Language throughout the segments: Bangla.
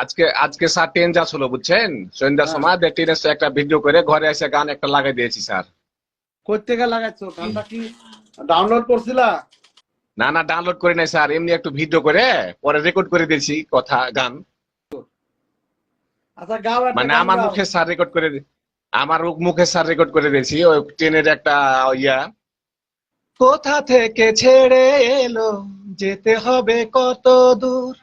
আজকে আজকে স্যার ট্রেন যাচ্ছিল বুঝছেন, সন্ধ্যার হ্যাঁ, সময় ট্রেনে একটা ভিডিও করে ঘরে এসে গান একটা লাগাই দিয়েছি স্যার। কই থেকে লাগাইছো গানটা? কি ডাউনলোড করছিলা? না না, ডাউনলোড করে নাই স্যার, এমনি একটু ভিডিও করে পরে রেকর্ড করে দিয়েছি কথা গান। আচ্ছা, গাও একটা মানে গান আমার গাও। মুখে স্যার রেকর্ড করে আমার মুখে স্যার রেকর্ড করে দিয়েছি ওই ট্রেনের একটা ইয়া। কোথা থেকে ছেড়ে এলো, যেতে হবে কত দূর,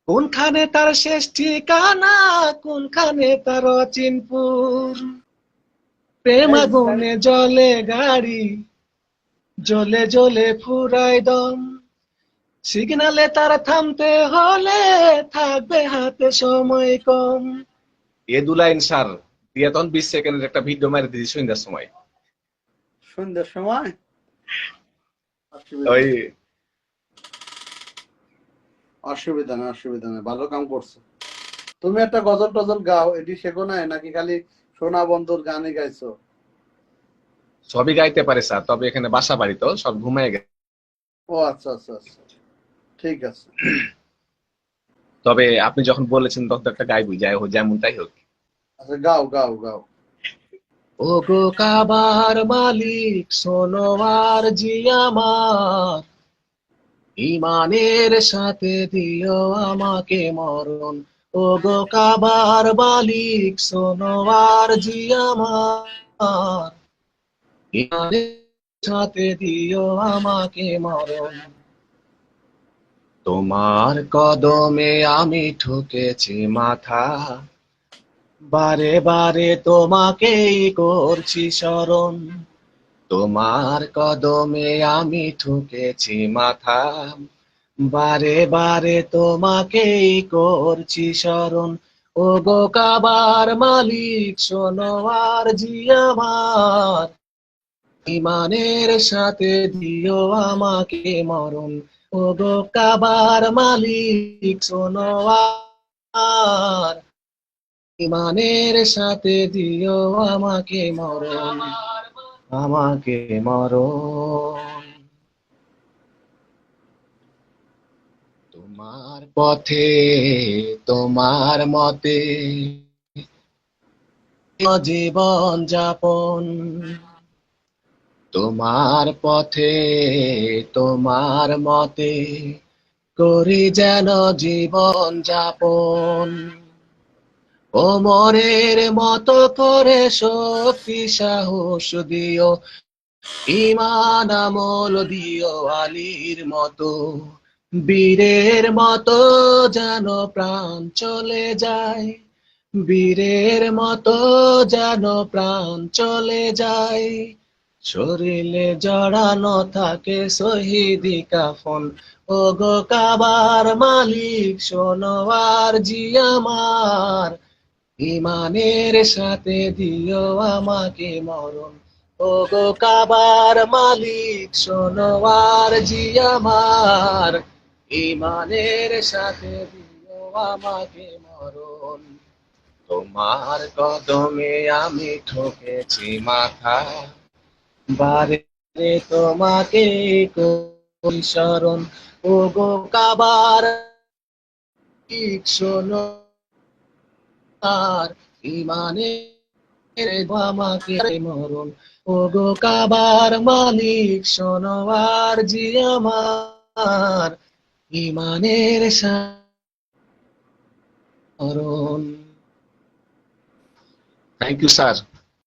কোনখানে তার শেষ ঠিকানা, কোনখানে তার অচিনপুর, প্রেম এই আগুনে জ্বলে গাড়ি, জ্বলে জ্বলে ফুরায় দম, সিগনালে তার থামতে হলে থাকবে হাতে সময় কম। এ দু লাইন স্যার দিয়ে তখন 20 সেকেন্ডের একটা ভিডিও মেরে দিয়েছি সন্ধ্যার সময়। সন্ধ্যার সময়? অসুবিধা ওই নেই, অসুবিধা নেই, অসুবিধা নেই, ভালো কাম করছো। তুমি একটা গজল টজল গাও, এটি শেখো নাই নাকি খালি সোনা বন্ধুর গানই গাইছো? সবই গাইতে পারে স্যার, তবে এখানে বাসা বাড়ি তো সব ঘুমায় গেছে। ও আচ্ছা আচ্ছা আচ্ছা, ঠিক আছে। তবে আপনি যখন বলেছেন তখন তো একটা গাইবই, যাই হোক যেমন তাই হোক। আচ্ছা, গাও গাও গাও। ও গো কাবার মালিক শোনো আর জি আমার, ইমানের সাথে দিও আমাকে মরণ। ও গো কাবার মালিক শোনো আর জি আমার, ইমানের সাথে দিও আমাকে মরণ। তোমার কদমে আমি ঠুকেছি মাথা, বারে বারে তোমাকেই করছি স্মরণ। তোমার কদমে আমি ঠুকেছি মাথা, বারে বারে তোমাকেই করছি স্মরণ। ও গো কাবার মালিক শোনো আর জি আমার, ইমানের সাথে দিও আমাকে মরণ। ও গো কাবার মালিক শোনো আর, ইমানের সাথে দিও আমাকে মরণ, আমাকে মরণ। তোমার পথে তোমার মতে জীবন যাপন, তোমার পথে তোমার মতে করি যেন জীবন যাপন। ওমরের মতো করে শক্তি সাহস দিও, ইমান আমল দিও আলীর মতো, বীরের মতো যেন প্রাণ চলে যায়, বীরের মতো যেন প্রাণ চলে যায়, শরীরে জড়ানো থাকে শহীদি কাফন। ও গো কাবার মালিক শোনো আর জি আমার, ইমানের সাথে দিও আমাকে মরণ। ও গো কাবার মালিক শোনো আর জি আমার, ইমানের সাথে দিও আমাকে মরণ। তোমার কদমে আমি ঠকেছি মাথা, বারে তোমাকে করি স্মরণ। ও গো কাবার মালিক শোনো আর, ইমানের আমাকে মরণ। ও গো কাবার মালিক শোনো আর জি আমার, ইমানের মরণ। Thank you sir.